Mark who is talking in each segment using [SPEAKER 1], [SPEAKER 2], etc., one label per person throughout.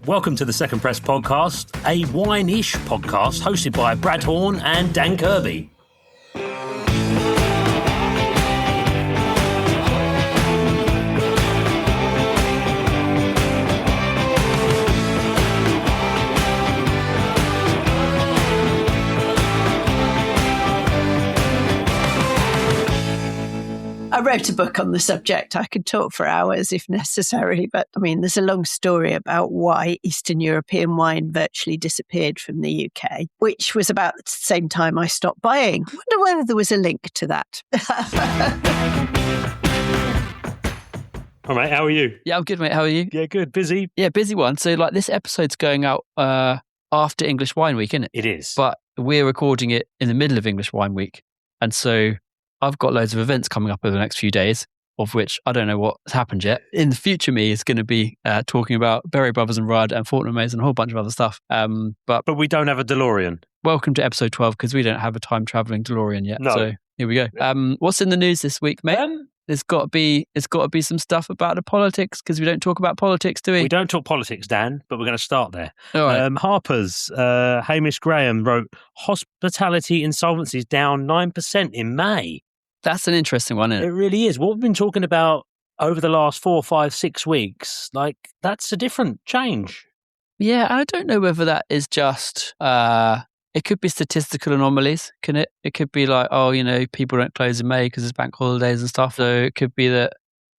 [SPEAKER 1] Welcome to the Second Press podcast, a wine-ish podcast hosted by Brad Horn and Dan Kirby.
[SPEAKER 2] I wrote a book on the subject. I could talk for hours if necessary, but I mean, there's a long story about why Eastern European wine virtually disappeared from the UK, which was about the same time I stopped buying. I wonder whether there was a link to that.
[SPEAKER 1] All right, how are you?
[SPEAKER 3] Yeah, I'm good, mate. How are you?
[SPEAKER 1] Yeah, good. Busy?
[SPEAKER 3] Yeah, busy one. So, this episode's going out after English Wine Week, isn't it?
[SPEAKER 1] It is.
[SPEAKER 3] But we're recording it in the middle of English Wine Week. And so I've got loads of events coming up over the next few days, of which I don't know what's happened yet. In the future, me is going to be talking about Berry Brothers and Rudd and Fortnum Mason and a whole bunch of other stuff. But
[SPEAKER 1] we don't have a DeLorean.
[SPEAKER 3] Welcome to episode 12, because we don't have a time-travelling DeLorean yet.
[SPEAKER 1] No.
[SPEAKER 3] So here we go. What's in the news this week, mate? There's got to be some stuff about the politics, because we don't talk about politics, do we?
[SPEAKER 1] We don't talk politics, Dan, but we're going to start there.
[SPEAKER 3] All right.
[SPEAKER 1] Harper's, Hamish Graham wrote, hospitality insolvencies down 9% in May.
[SPEAKER 3] That's an interesting one, isn't it?
[SPEAKER 1] It really is. What we've been talking about over the last 4, 5, 6 weeks, that's a different change.
[SPEAKER 3] Yeah, I don't know whether that is just, it could be statistical anomalies, can it? It could be like, people don't close in May because it's bank holidays and stuff. So it could be that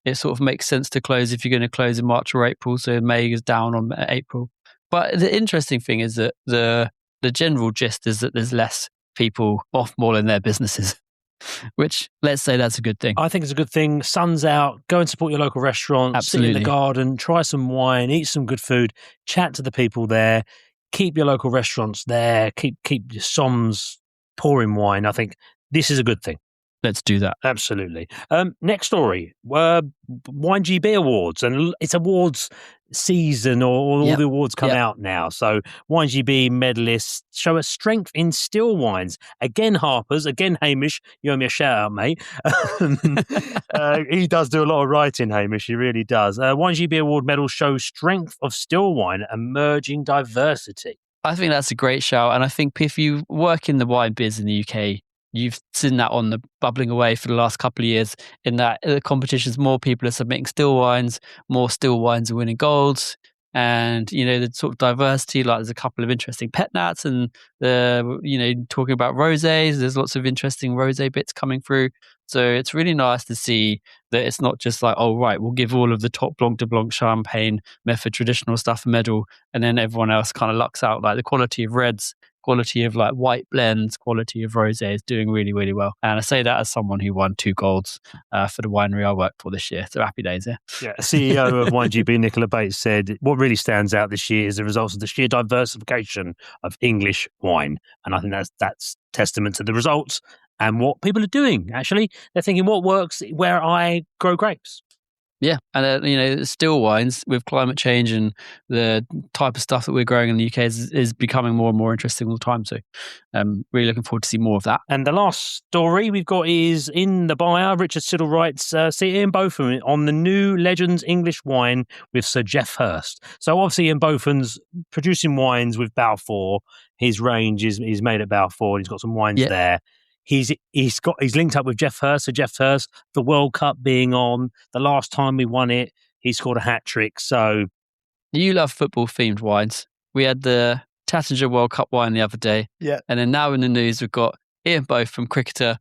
[SPEAKER 3] it sort of makes sense to close if you're going to close in March or April. So May is down on April. But the interesting thing is that the general gist is that there's less people off-malling their businesses. Which, let's say that's a good thing.
[SPEAKER 1] I think it's a good thing. Sun's out, go and support your local restaurant,
[SPEAKER 3] Absolutely.
[SPEAKER 1] Sit in the garden, try some wine, eat some good food, chat to the people there, keep your local restaurants there, keep your soms pouring wine. I think this is a good thing.
[SPEAKER 3] Let's do that.
[SPEAKER 1] Absolutely. Next story, winegb awards, and it's awards season, or all the awards come out now. So winegb medalists show a strength in still wines. Again, Harper's, again, Hamish, you owe me a shout out, mate. He does do a lot of writing, Hamish, he really does. winegb award medals show strength of still wine, emerging diversity.
[SPEAKER 3] I think that's a great shout. And I think if you work in the wine biz in the UK, you've seen that on the bubbling away for the last couple of years, in that the competitions, more people are submitting still wines, more still wines are winning golds. And, the sort of diversity, there's a couple of interesting pet nats, and talking about rosés, there's lots of interesting rosé bits coming through. So it's really nice to see that it's not just like, oh, right, we'll give all of the top Blanc de Blanc, Champagne, Method traditional stuff a medal, and then everyone else kind of lucks out. Like the quality of reds, quality of white blends, quality of rosé is doing really, really well. And I say that as someone who won 2 golds for the winery I worked for this year. So happy days, yeah.
[SPEAKER 1] Yeah, CEO of winegb, Nicola Bates, said, what really stands out this year is the results of the sheer diversification of English wine. And I think that's testament to the results and what people are doing, actually. They're thinking, what works where I grow grapes?
[SPEAKER 3] Yeah, and still wines with climate change and the type of stuff that we're growing in the UK is becoming more and more interesting all the time. So really looking forward to see more of that.
[SPEAKER 1] And the last story we've got is in the Buyer. Richard Siddle writes, see Ian Botham on the new Legends English wine with Sir Geoff Hurst. So obviously Ian Botham's producing wines with Balfour. His range is made at Balfour. He's got some wines there. He's linked up with Geoff Hurst. So Geoff Hurst, the World Cup being on, the last time we won it, he scored a hat trick. So
[SPEAKER 3] you love football themed wines. We had the Tattinger World Cup wine the other day.
[SPEAKER 1] Yeah.
[SPEAKER 3] And then now in the news, we've got Ian Botham, cricketer,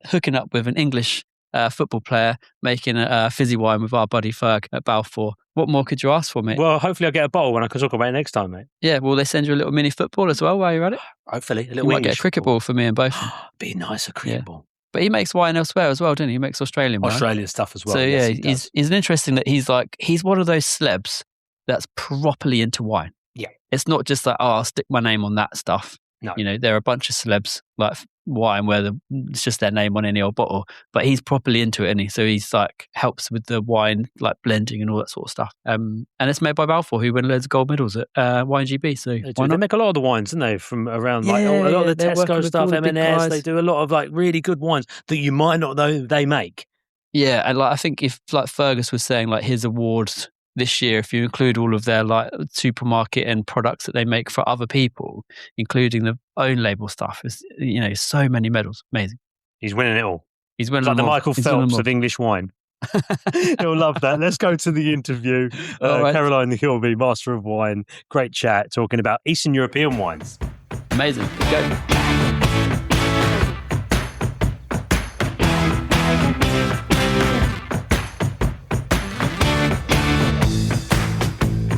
[SPEAKER 3] hooking up with an English football player, making a fizzy wine with our buddy Ferg at Balfour. What more could you ask for, mate?
[SPEAKER 1] Well, hopefully I'll get a bottle when I can talk about it next time, mate.
[SPEAKER 3] Yeah, will they send you a little mini football as well while you're at it?
[SPEAKER 1] Hopefully.
[SPEAKER 3] You might get a cricket ball for me and both.
[SPEAKER 1] Be nice, a cricket ball.
[SPEAKER 3] But he makes wine elsewhere as well, doesn't he? He makes Australian wine.
[SPEAKER 1] Australian stuff as well.
[SPEAKER 3] So
[SPEAKER 1] yes,
[SPEAKER 3] he's an interesting that he's one of those celebs that's properly into wine.
[SPEAKER 1] Yeah.
[SPEAKER 3] It's not just like, I'll stick my name on that stuff.
[SPEAKER 1] No.
[SPEAKER 3] There are a bunch of celebs like wine where it's just their name on any old bottle, but he's properly into it, isn't he? So he's helps with the wine, blending and all that sort of stuff. And it's made by Balfour, who win loads of gold medals at winegb. So
[SPEAKER 1] they make a lot of the wines, don't they? From around a lot of the Tesco stuff, M&S. They do a lot of really good wines that you might not know they make.
[SPEAKER 3] Yeah, and I think if Fergus was saying his awards this year, if you include all of their like supermarket and products that they make for other people, including the own label stuff, is so many medals. Amazing.
[SPEAKER 1] He's winning it all.
[SPEAKER 3] He's winning
[SPEAKER 1] like the
[SPEAKER 3] them all.
[SPEAKER 1] Michael
[SPEAKER 3] He's
[SPEAKER 1] Phelps of English wine. He'll love that. Let's go to the interview.
[SPEAKER 3] Right.
[SPEAKER 1] Caroline Gilby, Master of Wine. Great chat talking about Eastern European wines.
[SPEAKER 3] Amazing. Go.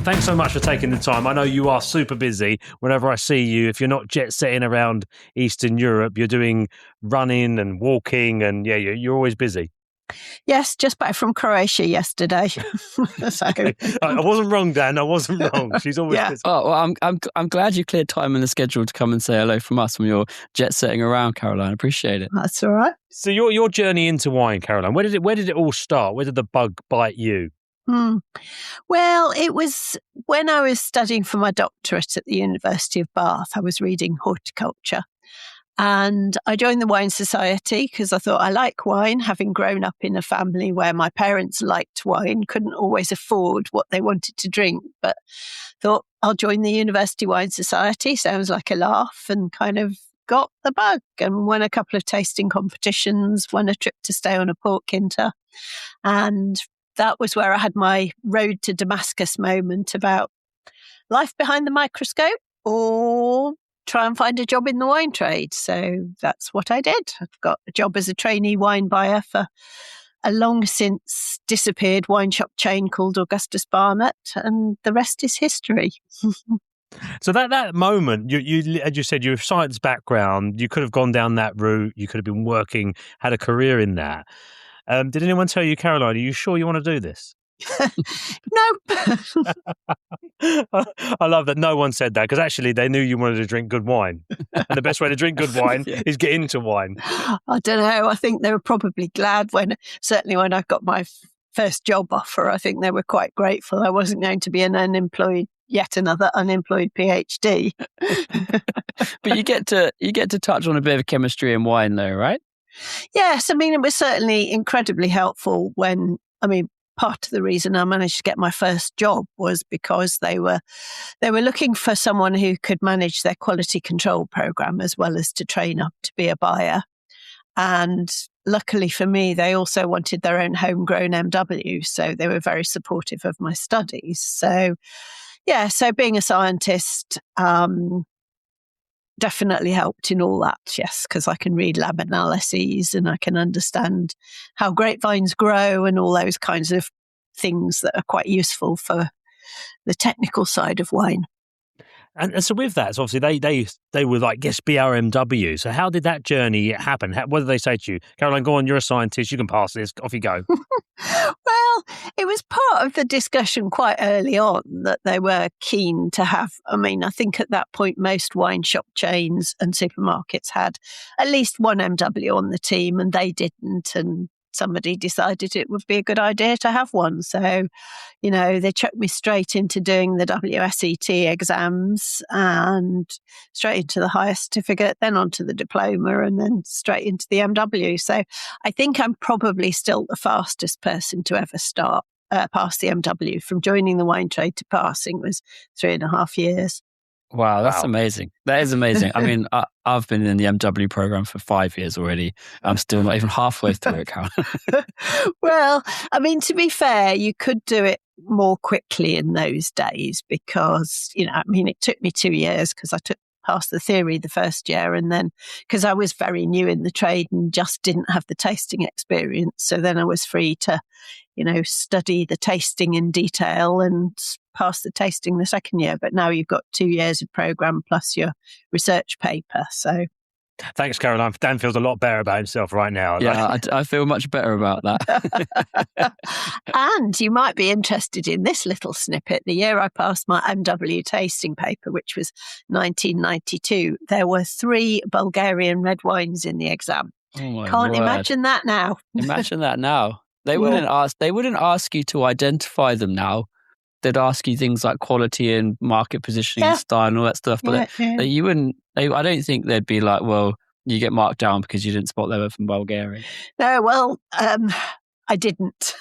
[SPEAKER 1] Thanks so much for taking the time. I know you are super busy. Whenever I see you, if you're not jet setting around Eastern Europe, you're doing running and walking, and you're always busy.
[SPEAKER 2] Yes, just back from Croatia yesterday. So,
[SPEAKER 1] I wasn't wrong, Dan. I wasn't wrong. She's always busy.
[SPEAKER 3] Oh, well, I'm glad you cleared time in the schedule to come and say hello from us when you're jet setting around, Caroline. Appreciate it.
[SPEAKER 2] That's all right.
[SPEAKER 1] So your journey into wine, Caroline, where did it all start? Where did the bug bite you?
[SPEAKER 2] Well, it was when I was studying for my doctorate at the University of Bath. I was reading horticulture. And I joined the Wine Society because I thought I like wine, having grown up in a family where my parents liked wine, couldn't always afford what they wanted to drink, but thought I'll join the University Wine Society. Sounds like a laugh, and kind of got the bug and won a couple of tasting competitions, won a trip to stay on a port quinta. And that was where I had my road to Damascus moment about life behind the microscope or try and find a job in the wine trade. So that's what I did. I've got a job as a trainee wine buyer for a long since disappeared wine shop chain called Augustus Barnett, and the rest is history.
[SPEAKER 1] So that moment, you as you said, you're a science background, you could have gone down that route, you could have been working, had a career in that. Did anyone tell you, Caroline, are you sure you want to do this?
[SPEAKER 2] No.
[SPEAKER 1] I love that no one said that, because actually they knew you wanted to drink good wine. And the best way to drink good wine is get into wine.
[SPEAKER 2] I don't know. I think they were probably glad certainly when I got my first job offer, I think they were quite grateful. I wasn't going to be yet another unemployed PhD.
[SPEAKER 3] But you get to touch on a bit of chemistry and wine though, right?
[SPEAKER 2] Yes. I mean, it was certainly incredibly helpful part of the reason I managed to get my first job was because they were looking for someone who could manage their quality control program as well as to train up to be a buyer. And luckily for me, they also wanted their own homegrown MW. So they were very supportive of my studies. So being a scientist definitely helped in all that, yes, because I can read lab analyses and I can understand how grapevines grow and all those kinds of things that are quite useful for the technical side of wine.
[SPEAKER 1] And so with that, so obviously they were like, yes, be our MW. So how did that journey happen? What did they say to you? Caroline, go on, you're a scientist, you can pass this, off you go.
[SPEAKER 2] Well, it was part of the discussion quite early on that they were keen to have. I mean, I think at that point, most wine shop chains and supermarkets had at least one MW on the team, and they didn't. And somebody decided it would be a good idea to have one. So, they chucked me straight into doing the WSET exams and straight into the higher certificate, then onto the diploma, and then straight into the MW. So I think I'm probably still the fastest person to ever pass the MW. From joining the wine trade to passing was 3.5 years.
[SPEAKER 3] Wow, that's amazing. That is amazing. I mean, I've been in the MW program for 5 years already. I'm still not even halfway through it, Carol.
[SPEAKER 2] Well, I mean, to be fair, you could do it more quickly in those days because, it took me 2 years because I passed the theory the first year, and then because I was very new in the trade and just didn't have the tasting experience. So then I was free to, study the tasting in detail and pass the tasting the second year. But now you've got 2 years of program plus your research paper. So
[SPEAKER 1] thanks, Caroline. Dan feels a lot better about himself right now.
[SPEAKER 3] Yeah, I feel much better about that.
[SPEAKER 2] And you might be interested in this little snippet. The year I passed my MW tasting paper, which was 1992, there were 3 Bulgarian red wines in the exam.
[SPEAKER 3] Oh my
[SPEAKER 2] Can't
[SPEAKER 3] word.
[SPEAKER 2] imagine that now.
[SPEAKER 3] Imagine that now. They wouldn't ask you to identify them now. They'd ask you things like quality and market positioning, style, and all that stuff. But you wouldn't. I don't think they'd be like, well, you get marked down because you didn't spot they were from Bulgaria.
[SPEAKER 2] No, well, I didn't.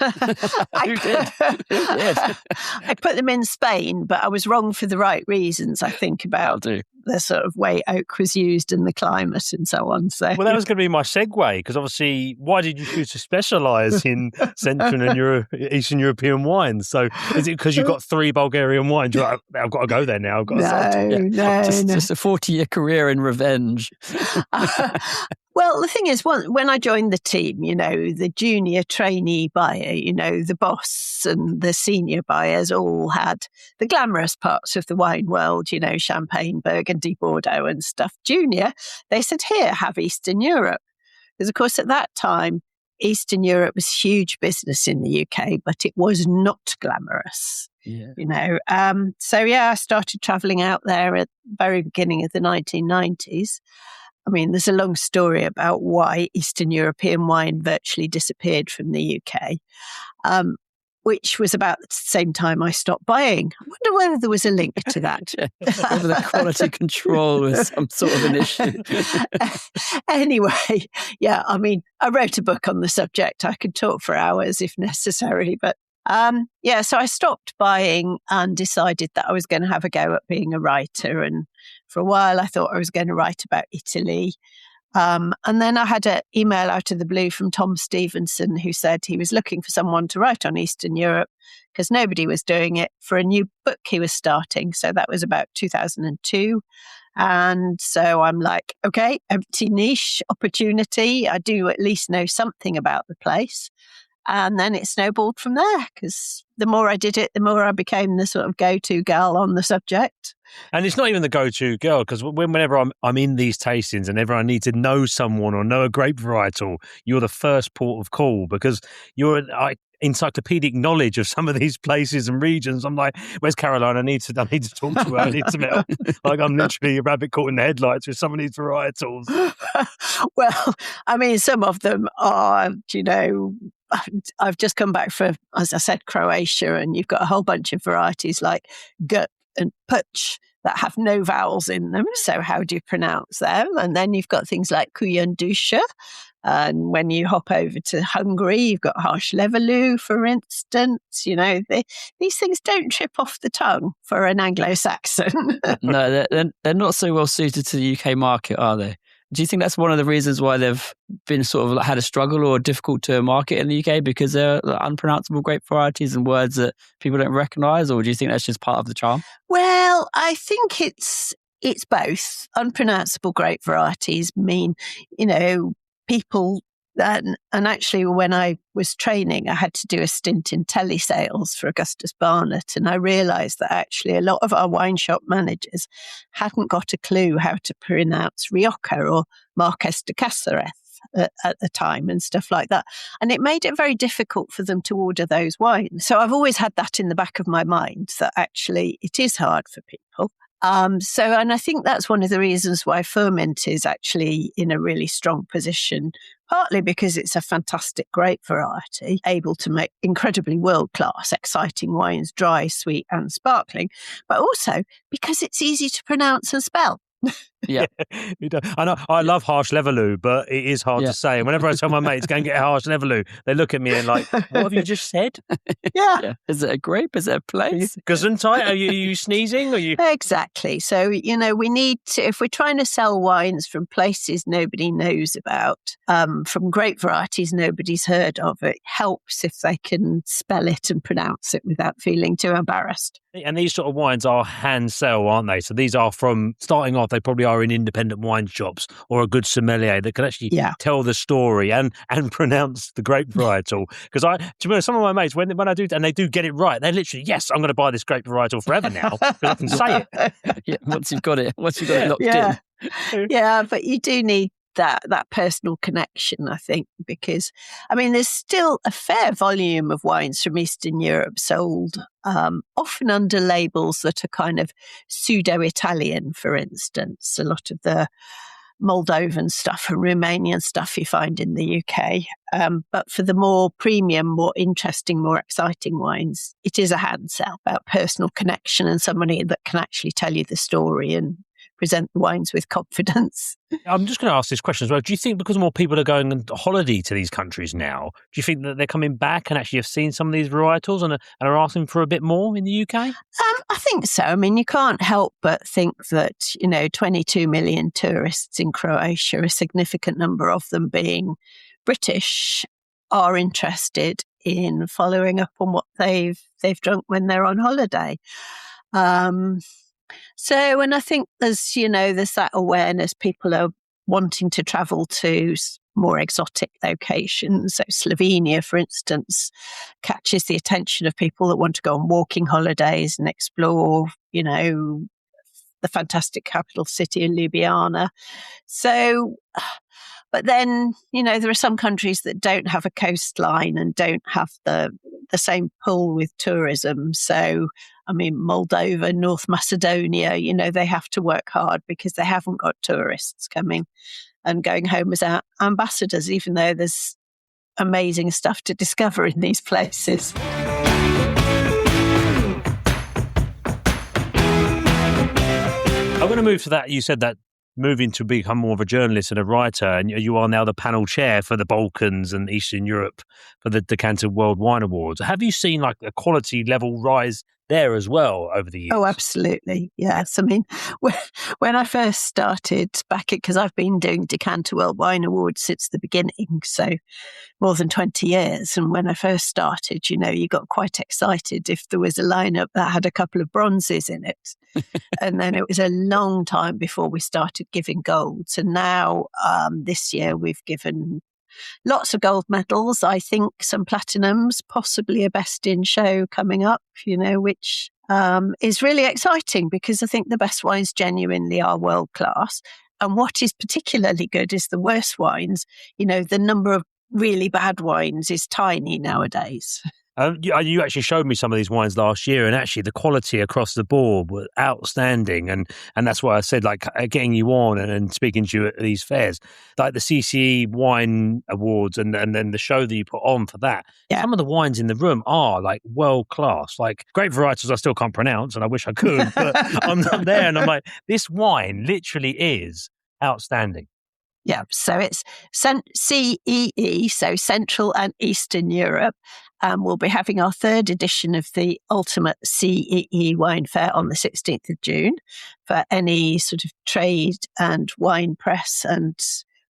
[SPEAKER 3] You did. Yes.
[SPEAKER 2] I put them in Spain, but I was wrong for the right reasons, I think, about the sort of way oak was used and the climate and so on. So,
[SPEAKER 1] well, that was going to be my segue, because obviously, why did you choose to specialise in Central and Eastern European wines? So, is it because you've got 3 Bulgarian wines? You're like, I've got to go there now. I've got to
[SPEAKER 3] just a 40-year career in revenge.
[SPEAKER 2] Well, the thing is, when I joined the team, the junior trainee buyer, the boss and the senior buyers all had the glamorous parts of the wine world, Champagne, Burgundy, Bordeaux and stuff. Junior, they said, here, have Eastern Europe. Because, of course, at that time, Eastern Europe was huge business in the UK, but it was not glamorous.
[SPEAKER 3] Yeah.
[SPEAKER 2] I started travelling out there at the very beginning of the 1990s. I mean, there's a long story about why Eastern European wine virtually disappeared from the UK, which was about the same time I stopped buying. I wonder whether there was a link to that.
[SPEAKER 3] Whether the quality control was some sort of an issue.
[SPEAKER 2] Anyway, I wrote a book on the subject. I could talk for hours if necessary, but so I stopped buying and decided that I was going to have a go at being a writer. And for a while, I thought I was going to write about Italy. And then I had an email out of the blue from Tom Stevenson, who said he was looking for someone to write on Eastern Europe because nobody was doing it, for a new book he was starting. So that was about 2002. And so I'm like, okay, empty niche opportunity. I do at least know something about the place. And then it snowballed from there, because the more I did it, the more I became the sort of go-to girl on the subject.
[SPEAKER 1] And it's not even the go-to girl, because whenever I'm in these tastings and ever I need to know someone or know a grape varietal, you're the first port of call, because you're encyclopedic knowledge of some of these places and regions. I'm like, where's Caroline? I need to talk to her. I need some help. Like, I'm literally a rabbit caught in the headlights with some of these varietals.
[SPEAKER 2] Well, I mean, some of them are, I've just come back from, as I said, Croatia, and you've got a whole bunch of varieties like gut and puch that have no vowels in them. So how do you pronounce them? And then you've got things like Kuyundusha. And when you hop over to Hungary, you've got Harsh-Levelou, for instance. These things don't trip off the tongue for an Anglo-Saxon.
[SPEAKER 3] No, they're not so well suited to the UK market, are they? Do you think that's one of the reasons why they've been sort of had a struggle or difficult to market in the UK, because they're unpronounceable grape varieties and words that people don't recognise, or do you think that's just part of the charm?
[SPEAKER 2] Well, I think it's both. Unpronounceable grape varieties mean, people. And actually, when I was training, I had to do a stint in telesales for Augustus Barnett, and I realised that actually a lot of our wine shop managers hadn't got a clue how to pronounce Rioja or Marqués de Cáceres at the time and stuff like that. And it made it very difficult for them to order those wines. So I've always had that in the back of my mind, that actually it is hard for people. And I think that's one of the reasons why Ferment is actually in a really strong position, partly because it's a fantastic grape variety, able to make incredibly world-class, exciting wines, dry, sweet and sparkling, but also because it's easy to pronounce and spell.
[SPEAKER 3] Yeah.
[SPEAKER 1] I know. I love Harsh-Levelou, but it is hard to say. And whenever I tell my mates, go and get a Harsh-Levelou, they look at me and like, what have you just said?
[SPEAKER 2] Yeah.
[SPEAKER 3] Is it a grape? Is it a place?
[SPEAKER 1] Gesundheit? Are you sneezing? Are you?
[SPEAKER 2] Exactly. So, we need to, if we're trying to sell wines from places nobody knows about, from grape varieties nobody's heard of, it helps if they can spell it and pronounce it without feeling too embarrassed.
[SPEAKER 1] And these sort of wines are hand sell, aren't they? So these are from starting off, they probably are in independent wine shops or a good sommelier that can actually tell the story and pronounce the grape varietal. Because some of my mates, when I do, and they do get it right, they're literally, yes, I'm going to buy this grape varietal forever now because I can say
[SPEAKER 3] it. Once you've got it locked in.
[SPEAKER 2] Yeah, but you do need that personal connection, I think, because there's still a fair volume of wines from Eastern Europe sold often under labels that are kind of pseudo-Italian, for instance. A lot of the Moldovan stuff and Romanian stuff you find in the UK. But for the more premium, more interesting, more exciting wines, it is a hand sell about personal connection and somebody that can actually tell you the story and present the wines with confidence.
[SPEAKER 1] I'm just going to ask this question as well. Do you think because more people are going on holiday to these countries now, do you think that they're coming back and actually have seen some of these varietals and are asking for a bit more in the UK?
[SPEAKER 2] I think so. I mean, you can't help but think that, 22 million tourists in Croatia, a significant number of them being British, are interested in following up on what they've drunk when they're on holiday. So, and I think there's that awareness. People are wanting to travel to more exotic locations. So Slovenia, for instance, catches the attention of people that want to go on walking holidays and explore, the fantastic capital city in Ljubljana. So, but then, there are some countries that don't have a coastline and don't have the same pull with tourism. So, I mean, Moldova, North Macedonia, they have to work hard because they haven't got tourists coming and going home as our ambassadors, even though there's amazing stuff to discover in these places.
[SPEAKER 1] I'm going to move to that. You said that moving to become more of a journalist and a writer, and you are now the panel chair for the Balkans and Eastern Europe for the Decanter World Wine Awards. Have you seen like a quality level rise there as well over the years?
[SPEAKER 2] Oh, absolutely. Yes. I mean, when I first started because I've been doing Decanter World Wine Awards since the beginning, so more than 20 years. And when I first started, you got quite excited if there was a lineup that had a couple of bronzes in it. And then it was a long time before we started giving golds. And now this year we've given lots of gold medals, I think some platinums, possibly a best in show coming up, which is really exciting because I think the best wines genuinely are world class. And what is particularly good is the worst wines. The number of really bad wines is tiny nowadays.
[SPEAKER 1] You actually showed me some of these wines last year, and actually the quality across the board was outstanding. And that's why I said, like, getting you on and speaking to you at these fairs, like the CCE Wine Awards and then the show that you put on for that. Yeah. Some of the wines in the room are like world class, like great varietals I still can't pronounce, and I wish I could, but I'm there and I'm like, this wine literally is outstanding.
[SPEAKER 2] Yeah, so it's CEE, so Central and Eastern Europe. We'll be having our third edition of the Ultimate CEE Wine Fair on the 16th of June for any sort of trade and wine press and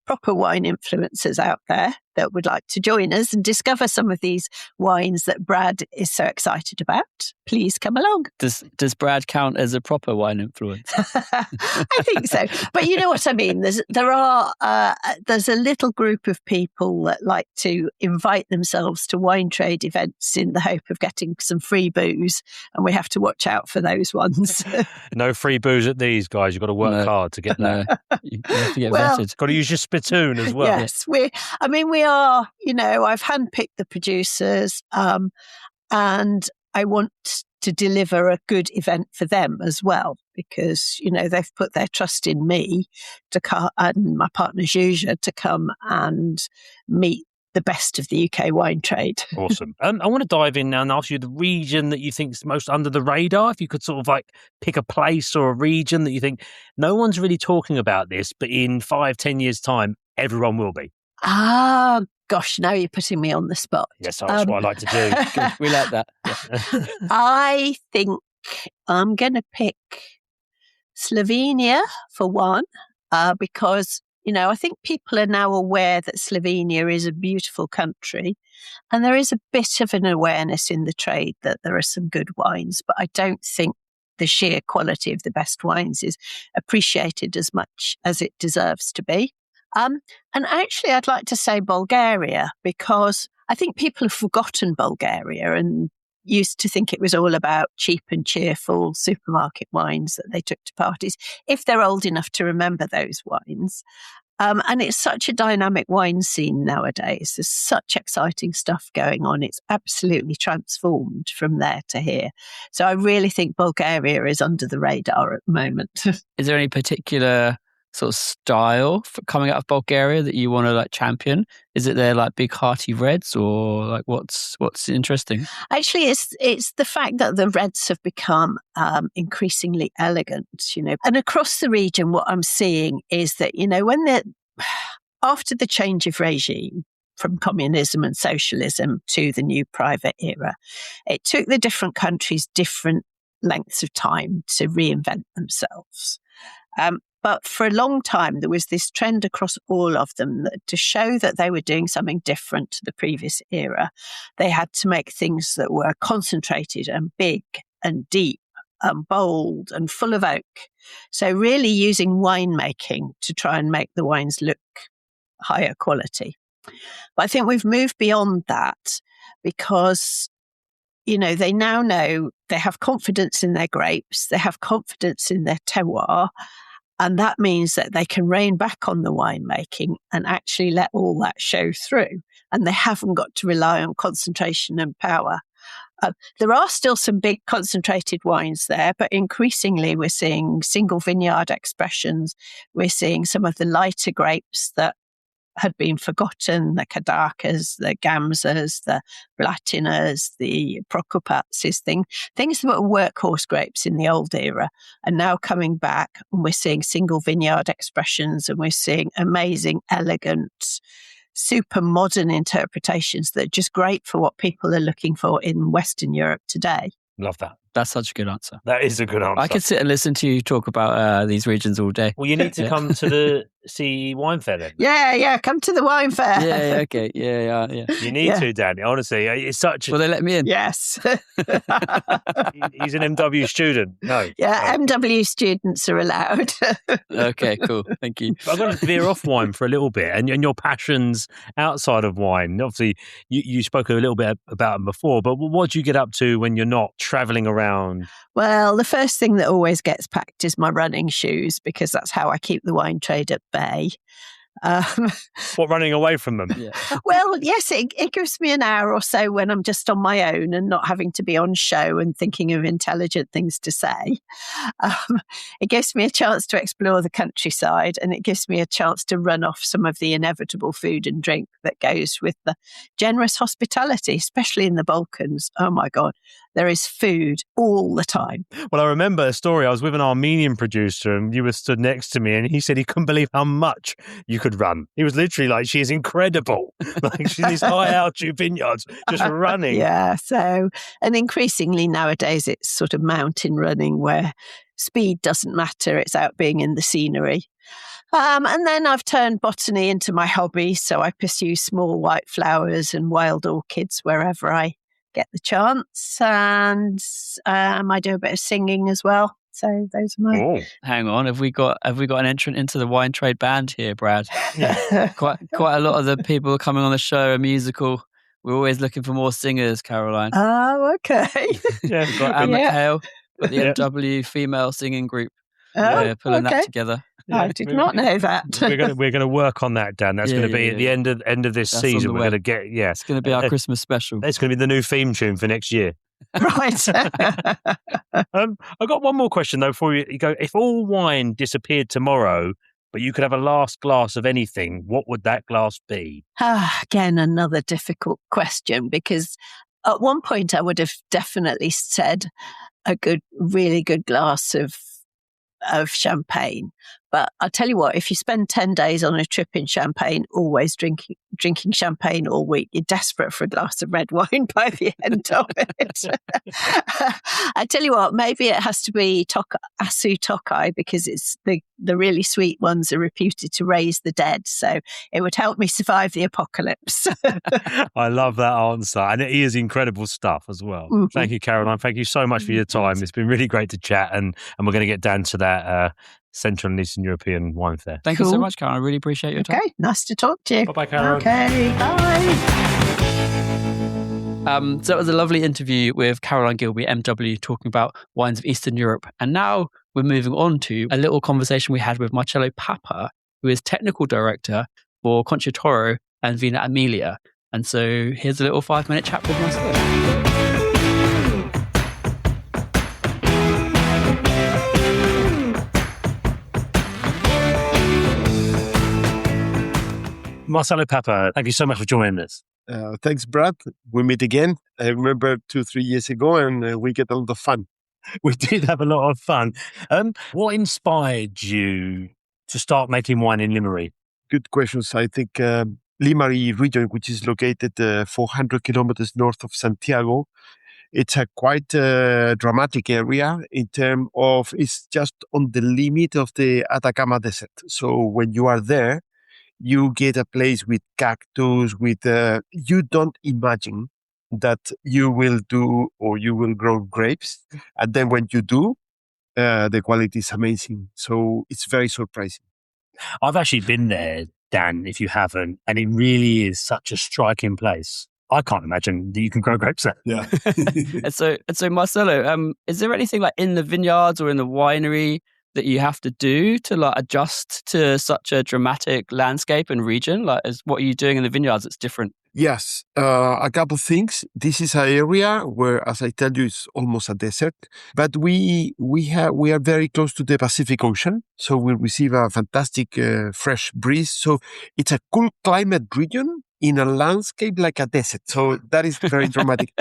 [SPEAKER 2] proper wine influencers out there that would like to join us and discover some of these wines that Brad is so excited about. Please come along.
[SPEAKER 3] Does Brad count as a proper wine influencer?
[SPEAKER 2] I think so. But you know what I mean? There's a little group of people that like to invite themselves to wine trade events in the hope of getting some free booze, and we have to watch out for those ones.
[SPEAKER 1] No free booze at these, guys. You've got to work hard to get that.
[SPEAKER 3] You have to get vetted.
[SPEAKER 1] Got to use your spittoon as well.
[SPEAKER 2] Yes, we are, I've handpicked the producers, and I want to deliver a good event for them as well, because, they've put their trust in me to come, and my partner Zhuzha, to come and meet the best of the UK wine trade.
[SPEAKER 1] Awesome. I want to dive in now and ask you the region that you think is most under the radar. If you could sort of like pick a place or a region that you think no one's really talking about this, but in 5-10 years' time, everyone will be.
[SPEAKER 2] Ah, gosh, now you're putting me on the spot.
[SPEAKER 1] Yes, that's what I like to do.
[SPEAKER 3] Good. We like that.
[SPEAKER 2] Yeah. I think I'm going to pick Slovenia for one, because, I think people are now aware that Slovenia is a beautiful country, and there is a bit of an awareness in the trade that there are some good wines, but I don't think the sheer quality of the best wines is appreciated as much as it deserves to be. And actually, I'd like to say Bulgaria, because I think people have forgotten Bulgaria and used to think it was all about cheap and cheerful supermarket wines that they took to parties, if they're old enough to remember those wines. And it's such a dynamic wine scene nowadays. There's such exciting stuff going on. It's absolutely transformed from there to here. So I really think Bulgaria is under the radar at the moment.
[SPEAKER 3] Is there any particular sort of style coming out of Bulgaria that you want to like champion? Is it their like big hearty reds, or like what's interesting?
[SPEAKER 2] Actually, it's the fact that the reds have become increasingly elegant, and across the region, what I'm seeing is that, when after the change of regime from communism and socialism to the new private era, it took the different countries different lengths of time to reinvent themselves. But for a long time, there was this trend across all of them that to show that they were doing something different to the previous era, they had to make things that were concentrated and big and deep and bold and full of oak. So really using winemaking to try and make the wines look higher quality. But I think we've moved beyond that because they now know they have confidence in their grapes, they have confidence in their terroir, and that means that they can rein back on the winemaking and actually let all that show through. And they haven't got to rely on concentration and power. There are still some big concentrated wines there, but increasingly we're seeing single vineyard expressions. We're seeing some of the lighter grapes that had been forgotten, the Kadakas, the Gamzas, the Blatinas, the Prokopatsis, things that were workhorse grapes in the old era are now coming back, and we're seeing single vineyard expressions, and we're seeing amazing, elegant, super modern interpretations that are just great for what people are looking for in Western Europe today.
[SPEAKER 1] Love that.
[SPEAKER 3] That's such a good answer.
[SPEAKER 1] That is a good answer.
[SPEAKER 3] I could sit and listen to you talk about these regions all day.
[SPEAKER 1] Well, you need to come to the CE Wine Fair then.
[SPEAKER 2] Yeah, come to the wine fair.
[SPEAKER 3] Yeah, okay. Yeah.
[SPEAKER 1] You need to, Danny. Honestly, it's such a...
[SPEAKER 3] Will they let me in?
[SPEAKER 2] Yes.
[SPEAKER 1] He's an MW student. No.
[SPEAKER 2] Yeah, no. MW students are allowed.
[SPEAKER 3] Okay, cool. Thank you.
[SPEAKER 1] I've got to veer off wine for a little bit and your passions outside of wine. Obviously, you spoke a little bit about them before, but what do you get up to when you're not travelling around?
[SPEAKER 2] Well, the first thing that always gets packed is my running shoes, because that's how I keep the wine trade at bay.
[SPEAKER 1] What, running away from them?
[SPEAKER 3] Yeah.
[SPEAKER 2] Well, yes, it gives me an hour or so when I'm just on my own and not having to be on show and thinking of intelligent things to say. It gives me a chance to explore the countryside, and it gives me a chance to run off some of the inevitable food and drink that goes with the generous hospitality, especially in the Balkans. Oh my God, there is food all the time.
[SPEAKER 1] Well, I remember a story. I was with an Armenian producer and you were stood next to me, and he said he couldn't believe how much you could run. He was literally like, she is incredible. Like, she's these high altitude vineyards just running.
[SPEAKER 2] Yeah. So, and increasingly nowadays it's sort of mountain running where speed doesn't matter. It's out being in the scenery. And then I've turned botany into my hobby. So I pursue small white flowers and wild orchids wherever I get the chance. And I do a bit of singing as well. So those are my...
[SPEAKER 1] Oh.
[SPEAKER 3] Hang on, have we got an entrant into the wine trade band here, Brad? Yeah. quite a lot of the people coming on the show are musical. We're always looking for more singers, Caroline.
[SPEAKER 2] Oh, okay.
[SPEAKER 1] Yeah,
[SPEAKER 3] we've got Anne McHale, got the MW female singing group. Pulling that together.
[SPEAKER 2] I did not know that.
[SPEAKER 1] We're going to work on that, Dan. That's going to be at the end of this season. We're going to get
[SPEAKER 3] It's going to be our Christmas special.
[SPEAKER 1] It's going to be the new theme tune for next year.
[SPEAKER 2] Right.
[SPEAKER 1] I got one more question though before you go. If all wine disappeared tomorrow, but you could have a last glass of anything, what would that glass be?
[SPEAKER 2] Again, another difficult question, because at one point I would have definitely said a really good glass of champagne. But I'll tell you what, if you spend 10 days on a trip in Champagne, always drinking champagne all week, you're desperate for a glass of red wine by the end of it. I tell you what, maybe it has to be Asu Tokai, because it's the really sweet ones are reputed to raise the dead. So it would help me survive the apocalypse.
[SPEAKER 1] I love that answer. And it is incredible stuff as well. Mm-hmm. Thank you, Caroline. Thank you so much for your time. It's been really great to chat, and we're going to get down to that Central and Eastern European wine fair.
[SPEAKER 3] Thank you so much, Caroline. I really appreciate your time.
[SPEAKER 2] Okay, nice to talk to you.
[SPEAKER 1] Bye-bye, Caroline.
[SPEAKER 2] Okay, bye.
[SPEAKER 3] So it was a lovely interview with Caroline Gilby, MW, talking about wines of Eastern Europe. And now we're moving on to a little conversation we had with Marcello Papa, who is technical director for Concha Toro and Viña Amelia. And so here's a little 5-minute chat with Marcello.
[SPEAKER 1] Marcelo Papa, thank you so much for joining us.
[SPEAKER 4] Thanks, Brad. We meet again. I remember 2-3 years ago, and we get a lot of fun.
[SPEAKER 1] We did have a lot of fun. What inspired you to start making wine in Limarí?
[SPEAKER 4] Good questions. I think Limarí region, which is located 400 kilometers north of Santiago, it's a quite dramatic area in terms of it's just on the limit of the Atacama desert. So when you are there, you get a place with cactus, with you don't imagine that you will do or you will grow grapes. And then when you do, the quality is amazing. So it's very surprising.
[SPEAKER 1] I've actually been there, Dan, if you haven't, and it really is such a striking place. I can't imagine that you can grow grapes there.
[SPEAKER 4] Yeah.
[SPEAKER 3] And so Marcelo, is there anything like in the vineyards or in the winery that you have to do to like adjust to such a dramatic landscape and region? Like, what are you doing in the vineyards that's different?
[SPEAKER 4] Yes, a couple of things. This is an area where, as I tell you, it's almost a desert, but we are very close to the Pacific Ocean, so we receive a fantastic fresh breeze. So it's a cool climate region in a landscape like a desert. So that is very dramatic,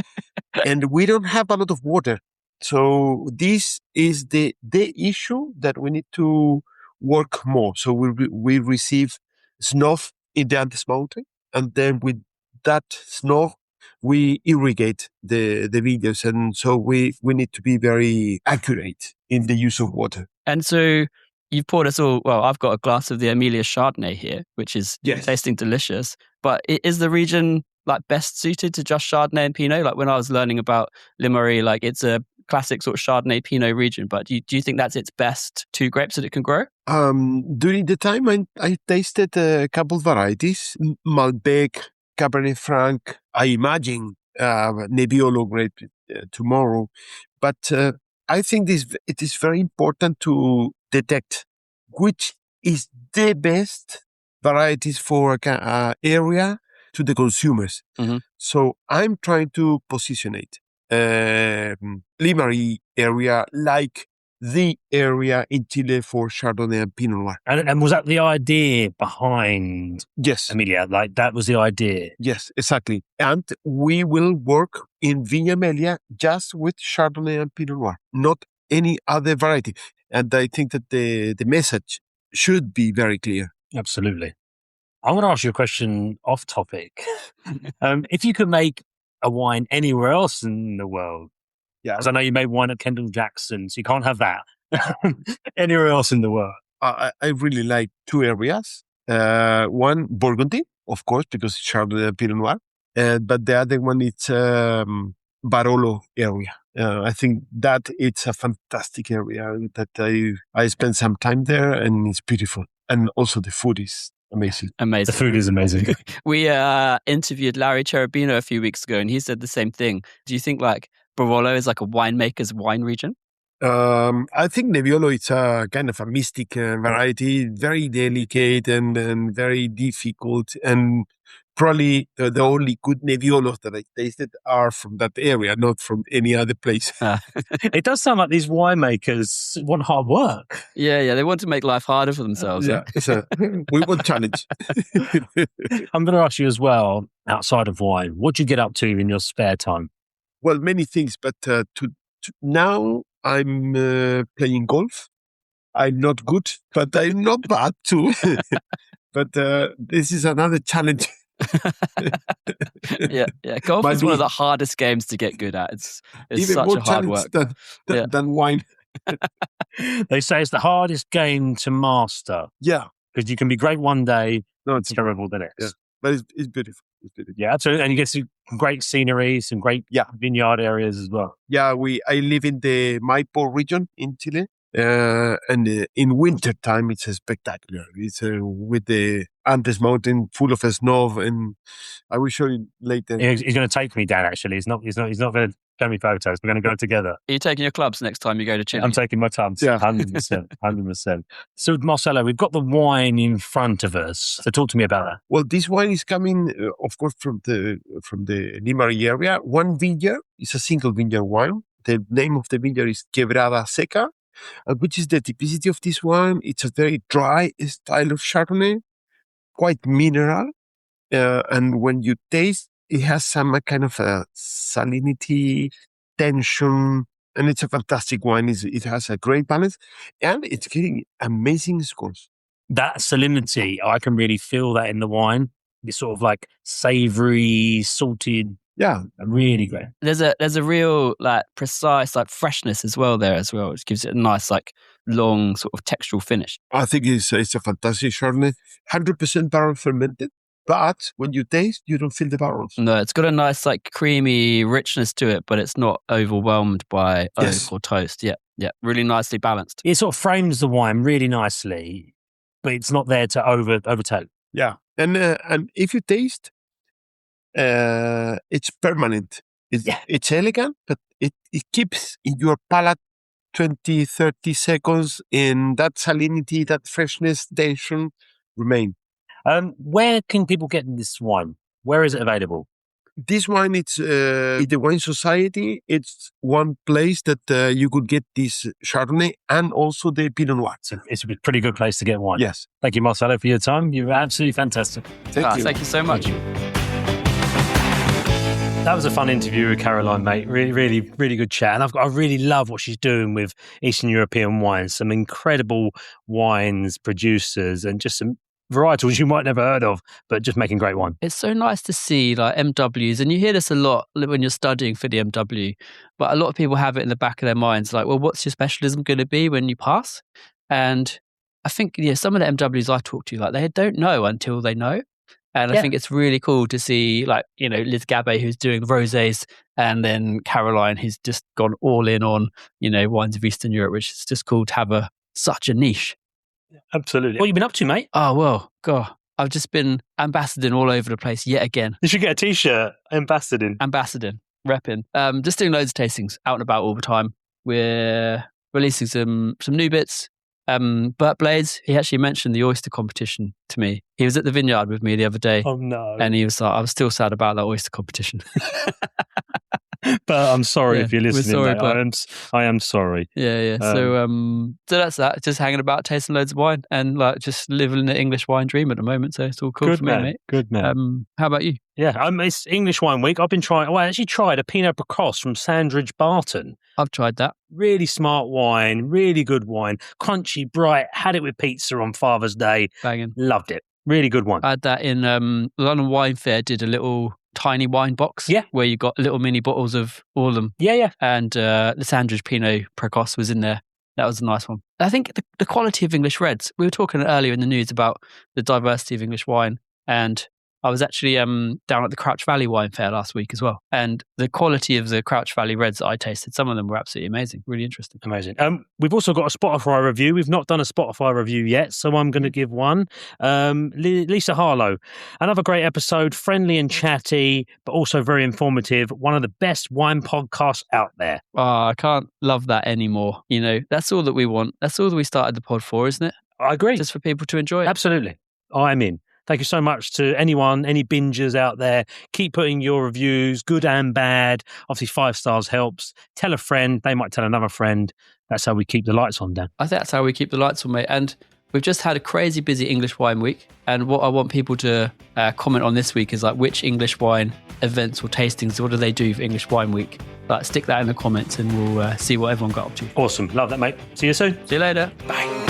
[SPEAKER 4] and we don't have a lot of water. So this is the issue that we need to work more. So we receive snow in the Andes Mountain, and then with that snow, we irrigate the vineyards, and so we need to be very accurate in the use of water.
[SPEAKER 3] And so you've poured us all. Well, I've got a glass of the Amelia Chardonnay here, which is tasting delicious. But is the region like best suited to just Chardonnay and Pinot? Like when I was learning about Limarí, like it's a classic sort of Chardonnay Pinot region. But do you think that's its best two grapes that it can grow?
[SPEAKER 4] During the time, I tasted a couple varieties, Malbec, Cabernet Franc, I imagine Nebbiolo grape tomorrow. But I think it is very important to detect which is the best varieties for an area to the consumers.
[SPEAKER 3] Mm-hmm.
[SPEAKER 4] So I'm trying to position it. Limarí area like the area in Chile for Chardonnay and Pinot Noir.
[SPEAKER 1] And was that the idea behind
[SPEAKER 4] Yes.
[SPEAKER 1] Amelia? Like that was the idea?
[SPEAKER 4] Yes, exactly. And we will work in Viña Amelia just with Chardonnay and Pinot Noir, not any other variety. And I think that the message should be very clear.
[SPEAKER 1] Absolutely. I'm going to ask you a question off topic. If you could make a wine anywhere else in the world, because I know you made wine at Kendall Jackson, so you can't have that anywhere else in the world.
[SPEAKER 4] I really like two areas. One, Burgundy, of course, because it's Chardonnay and Pinot Noir. But the other one is Barolo area. I think that it's a fantastic area that I spent some time there, and it's beautiful. And also the food is amazing.
[SPEAKER 3] Amazing.
[SPEAKER 1] The food is amazing.
[SPEAKER 3] We interviewed Larry Cherubino a few weeks ago, and he said the same thing. Do you think like Barolo is like a winemaker's wine region?
[SPEAKER 4] I think Nebbiolo is a kind of a mystic variety, very delicate and very difficult. And probably the only good Nebbiolos that I tasted are from that area, not from any other place.
[SPEAKER 1] It does sound like these winemakers want hard work.
[SPEAKER 3] Yeah, they want to make life harder for themselves.
[SPEAKER 4] Yeah, we want challenge.
[SPEAKER 1] I'm going to ask you as well, outside of wine, what do you get up to in your spare time?
[SPEAKER 4] Well, many things, but now I'm playing golf. I'm not good, but I'm not bad too. But this is another challenge.
[SPEAKER 3] yeah. Golf is one of the hardest games to get good at. It's
[SPEAKER 4] even
[SPEAKER 3] such
[SPEAKER 4] more
[SPEAKER 3] a hard work
[SPEAKER 4] than wine.
[SPEAKER 1] They say it's the hardest game to master.
[SPEAKER 4] Yeah,
[SPEAKER 1] because you can be great one day, it's terrible the next.
[SPEAKER 4] Yeah. But it's beautiful.
[SPEAKER 1] Yeah, absolutely. And you get some great scenery, some great vineyard areas as well.
[SPEAKER 4] Yeah, I live in the Maipo region in Chile. And in winter time, it's spectacular. It's with the Andes Mountain full of snow, and I will show you later.
[SPEAKER 1] He's going to take me down. Actually, he's not going to show me photos. We're going to go together.
[SPEAKER 3] Are you taking your clubs next time you go to Chile?
[SPEAKER 1] I'm taking my tubs. Yeah, 100%. So, Marcelo, we've got the wine in front of us. So, talk to me about that.
[SPEAKER 4] Well, this wine is coming, of course, from the Limarí area. One vineyard is a single vineyard wine. The name of the vineyard is Quebrada Seca. Which is the typicity of this one. It's a very dry style of Chardonnay, quite mineral, and when you taste, it has some kind of a salinity, tension, and it's a fantastic wine. It has a great balance, and it's getting amazing scores.
[SPEAKER 1] That salinity, I can really feel that in the wine. It's sort of like savory, salted.
[SPEAKER 4] Yeah,
[SPEAKER 1] Really great.
[SPEAKER 3] There's a real like precise like freshness as well there as well, which gives it a nice like long sort of textural finish.
[SPEAKER 4] I think it's a fantastic Chardonnay, 100% barrel fermented. But when you taste, you don't feel the barrels.
[SPEAKER 3] No, it's got a nice like creamy richness to it, but it's not overwhelmed by oak or toast. Yeah, really nicely balanced.
[SPEAKER 1] It sort of frames the wine really nicely, but it's not there to overtake.
[SPEAKER 4] Yeah, and if you taste, it's permanent. It's elegant, but it keeps in your palate 20, 30 seconds, and that salinity, that freshness, tension remain.
[SPEAKER 1] Where can people get this wine? Where is it available?
[SPEAKER 4] This wine, it's in the Wine Society. It's one place that you could get this Chardonnay and also the Pinot Noir.
[SPEAKER 1] It's a pretty good place to get wine.
[SPEAKER 4] Yes.
[SPEAKER 1] Thank you, Marcelo, for your time. You're absolutely fantastic.
[SPEAKER 4] Thank you.
[SPEAKER 3] Thank you so much.
[SPEAKER 1] That was a fun interview with Caroline, mate. Really, really, really good chat. And I really love what she's doing with Eastern European wines. Some incredible wines, producers, and just some varietals you might never heard of, but just making great wine.
[SPEAKER 3] It's so nice to see like MWs, and you hear this a lot when you're studying for the MW, but a lot of people have it in the back of their minds like, well, what's your specialism going to be when you pass? And I think some of the MWs I talk to, like they don't know until they know. And I think it's really cool to see like, Liz Gabay, who's doing rosés, and then Caroline, who's just gone all in on, wines of Eastern Europe, which is just cool to have such a niche.
[SPEAKER 1] Absolutely. What have you been up to, mate?
[SPEAKER 3] Oh, well, God, I've just been ambassading all over the place yet again.
[SPEAKER 1] You should get a t-shirt, ambassading,
[SPEAKER 3] repping. Just doing loads of tastings, out and about all the time. We're releasing some new bits. Bert Blades, he actually mentioned the oyster competition to me. He was at the vineyard with me the other day.
[SPEAKER 1] Oh, no.
[SPEAKER 3] And he was like, I was still sad about that oyster competition.
[SPEAKER 1] But I'm sorry if you're listening.
[SPEAKER 3] Sorry,
[SPEAKER 1] I am sorry.
[SPEAKER 3] Yeah. So that's that. Just hanging about, tasting loads of wine, and like just living the English wine dream at the moment. So it's all cool for me, mate.
[SPEAKER 1] Good man.
[SPEAKER 3] How about you?
[SPEAKER 1] Yeah, it's English Wine Week. I've been trying. Well, I actually tried a Pinot Precoce from Sandridge Barton.
[SPEAKER 3] I've tried that.
[SPEAKER 1] Really smart wine, really good wine, crunchy, bright. Had it with pizza on Father's Day.
[SPEAKER 3] Banging.
[SPEAKER 1] Loved it. Really good one.
[SPEAKER 3] I had that in London Wine Fair. Did a little tiny wine box, where you got little mini bottles of all of them.
[SPEAKER 1] Yeah.
[SPEAKER 3] And the Sandridge Pinot Precoce was in there. That was a nice one. I think the quality of English reds. We were talking earlier in the news about the diversity of English wine, and I was actually down at the Crouch Valley Wine Fair last week as well. And the quality of the Crouch Valley reds that I tasted, some of them were absolutely amazing, really interesting.
[SPEAKER 1] Amazing. We've also got a Spotify review. We've not done a Spotify review yet, so I'm going to give one. Lisa Harlow, another great episode, friendly and chatty, but also very informative. One of the best wine podcasts out there.
[SPEAKER 3] Oh, I can't love that anymore. That's all that we want. That's all that we started the pod for, isn't it?
[SPEAKER 1] I agree.
[SPEAKER 3] Just for people to enjoy it.
[SPEAKER 1] Absolutely. I'm in. Thank you so much to anyone, any bingers out there. Keep putting your reviews, good and bad. Obviously, 5 stars helps. Tell a friend. They might tell another friend. That's how we keep the lights on, Dan.
[SPEAKER 3] I think that's how we keep the lights on, mate. And we've just had a crazy busy English Wine Week. And what I want people to comment on this week is like which English wine events or tastings, what do they do for English Wine Week? Like, stick that in the comments and we'll see what everyone got up to.
[SPEAKER 1] Awesome. Love that, mate. See you soon.
[SPEAKER 3] See you later.
[SPEAKER 1] Bye.